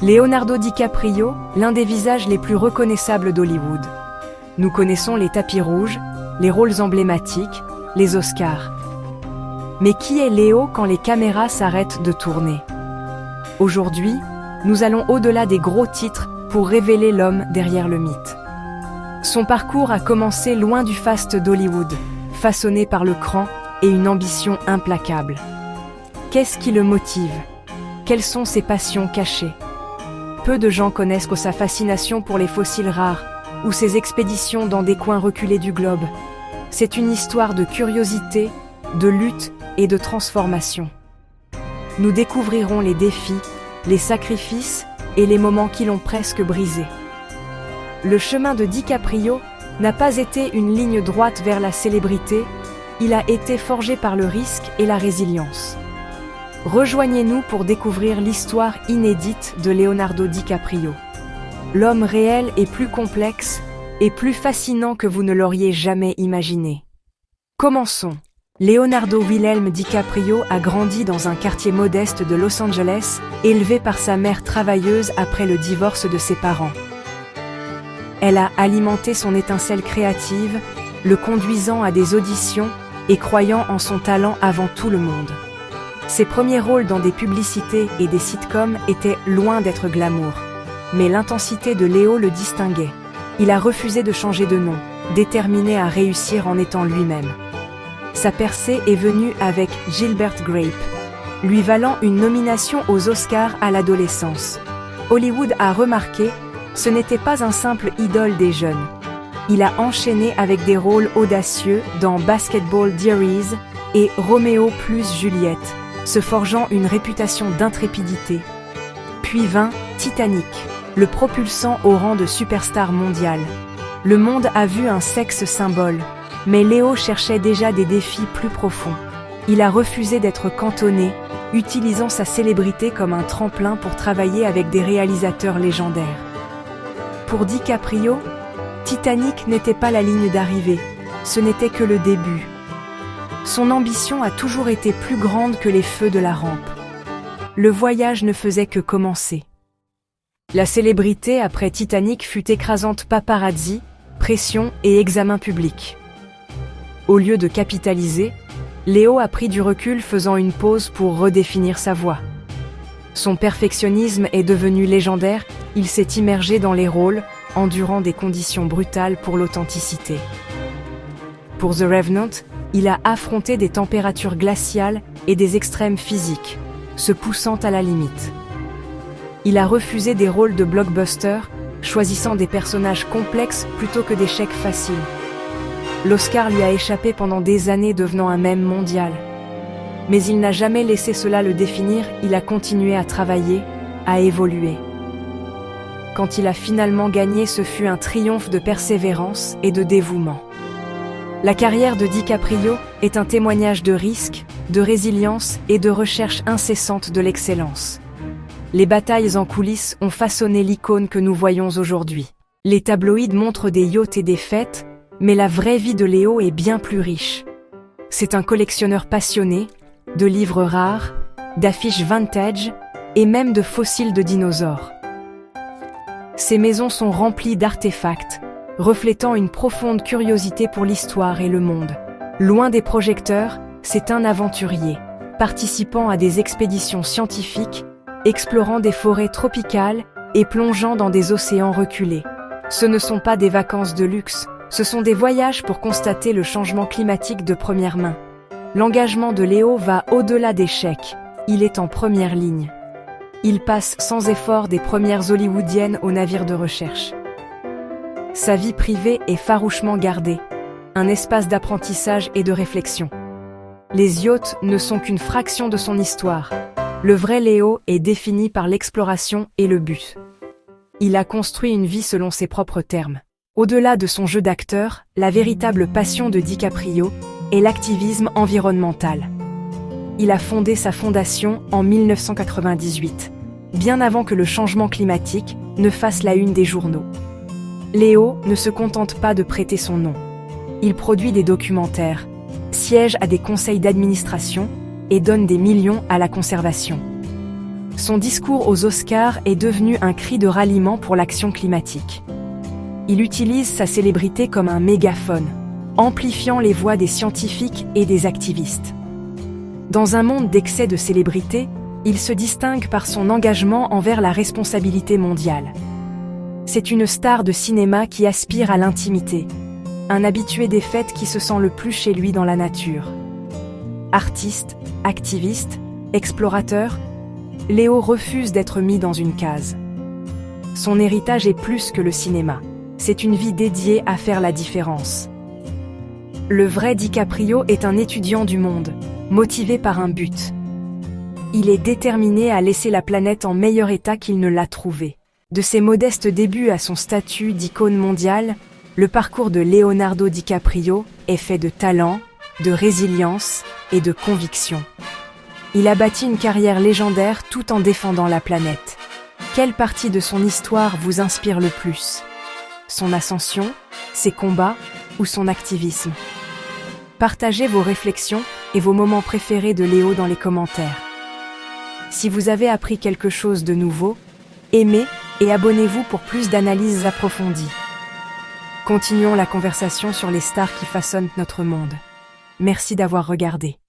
Leonardo DiCaprio, l'un des visages les plus reconnaissables d'Hollywood. Nous connaissons les tapis rouges, les rôles emblématiques, les Oscars. Mais qui est Léo quand les caméras s'arrêtent de tourner? Aujourd'hui, nous allons au-delà des gros titres pour révéler l'homme derrière le mythe. Son parcours a commencé loin du faste d'Hollywood, façonné par le cran et une ambition implacable. Qu'est-ce qui le motive? Quelles sont ses passions cachées? Peu de gens connaissent sa fascination pour les fossiles rares ou ses expéditions dans des coins reculés du globe. C'est une histoire de curiosité, de lutte et de transformation. Nous découvrirons les défis, les sacrifices et les moments qui l'ont presque brisé. Le chemin de DiCaprio n'a pas été une ligne droite vers la célébrité, il a été forgé par le risque et la résilience. Rejoignez-nous pour découvrir l'histoire inédite de Leonardo DiCaprio. L'homme réel est plus complexe et plus fascinant que vous ne l'auriez jamais imaginé. Commençons. Leonardo Wilhelm DiCaprio a grandi dans un quartier modeste de Los Angeles, élevé par sa mère travailleuse après le divorce de ses parents. Elle a alimenté son étincelle créative, le conduisant à des auditions et croyant en son talent avant tout le monde. Ses premiers rôles dans des publicités et des sitcoms étaient loin d'être glamour. Mais l'intensité de Léo le distinguait. Il a refusé de changer de nom, déterminé à réussir en étant lui-même. Sa percée est venue avec Gilbert Grape, lui valant une nomination aux Oscars à l'adolescence. Hollywood a remarqué, ce n'était pas un simple idole des jeunes. Il a enchaîné avec des rôles audacieux dans Basketball Diaries et Roméo plus Juliette, se forgeant une réputation d'intrépidité. Puis vint Titanic, le propulsant au rang de superstar mondial. Le monde a vu un sexe symbole, mais Léo cherchait déjà des défis plus profonds. Il a refusé d'être cantonné, utilisant sa célébrité comme un tremplin pour travailler avec des réalisateurs légendaires. Pour DiCaprio, Titanic n'était pas la ligne d'arrivée, ce n'était que le début. Son ambition a toujours été plus grande que les feux de la rampe. Le voyage ne faisait que commencer. La célébrité après Titanic fut écrasante: paparazzi, pression et examen public. Au lieu de capitaliser, Léo a pris du recul, faisant une pause pour redéfinir sa voix. Son perfectionnisme est devenu légendaire, il s'est immergé dans les rôles, endurant des conditions brutales pour l'authenticité. Pour The Revenant, il a affronté des températures glaciales et des extrêmes physiques, se poussant à la limite. Il a refusé des rôles de blockbuster, choisissant des personnages complexes plutôt que des chèques faciles. L'Oscar lui a échappé pendant des années, devenant un mème mondial. Mais il n'a jamais laissé cela le définir, il a continué à travailler, à évoluer. Quand il a finalement gagné, ce fut un triomphe de persévérance et de dévouement. La carrière de DiCaprio est un témoignage de risque, de résilience et de recherche incessante de l'excellence. Les batailles en coulisses ont façonné l'icône que nous voyons aujourd'hui. Les tabloïds montrent des yachts et des fêtes, mais la vraie vie de Léo est bien plus riche. C'est un collectionneur passionné, de livres rares, d'affiches vintage et même de fossiles de dinosaures. Ses maisons sont remplies d'artefacts, reflétant une profonde curiosité pour l'histoire et le monde. Loin des projecteurs, c'est un aventurier, participant à des expéditions scientifiques, explorant des forêts tropicales et plongeant dans des océans reculés. Ce ne sont pas des vacances de luxe, ce sont des voyages pour constater le changement climatique de première main. L'engagement de Léo va au-delà des chèques, il est en première ligne. Il passe sans effort des premières hollywoodiennes aux navires de recherche. Sa vie privée est farouchement gardée, un espace d'apprentissage et de réflexion. Les yachts ne sont qu'une fraction de son histoire. Le vrai Léo est défini par l'exploration et le but. Il a construit une vie selon ses propres termes. Au-delà de son jeu d'acteur, la véritable passion de DiCaprio est l'activisme environnemental. Il a fondé sa fondation en 1998, bien avant que le changement climatique ne fasse la une des journaux. Léo ne se contente pas de prêter son nom. Il produit des documentaires, siège à des conseils d'administration et donne des millions à la conservation. Son discours aux Oscars est devenu un cri de ralliement pour l'action climatique. Il utilise sa célébrité comme un mégaphone, amplifiant les voix des scientifiques et des activistes. Dans un monde d'excès de célébrité, il se distingue par son engagement envers la responsabilité mondiale. C'est une star de cinéma qui aspire à l'intimité, un habitué des fêtes qui se sent le plus chez lui dans la nature. Artiste, activiste, explorateur, Léo refuse d'être mis dans une case. Son héritage est plus que le cinéma. C'est une vie dédiée à faire la différence. Le vrai DiCaprio est un étudiant du monde, motivé par un but. Il est déterminé à laisser la planète en meilleur état qu'il ne l'a trouvée. De ses modestes débuts à son statut d'icône mondiale, le parcours de Leonardo DiCaprio est fait de talent, de résilience et de conviction. Il a bâti une carrière légendaire tout en défendant la planète. Quelle partie de son histoire vous inspire le plus ? Son ascension, ses combats ou son activisme ? Partagez vos réflexions et vos moments préférés de Léo dans les commentaires. Si vous avez appris quelque chose de nouveau, aimez et abonnez-vous pour plus d'analyses approfondies. Continuons la conversation sur les stars qui façonnent notre monde. Merci d'avoir regardé.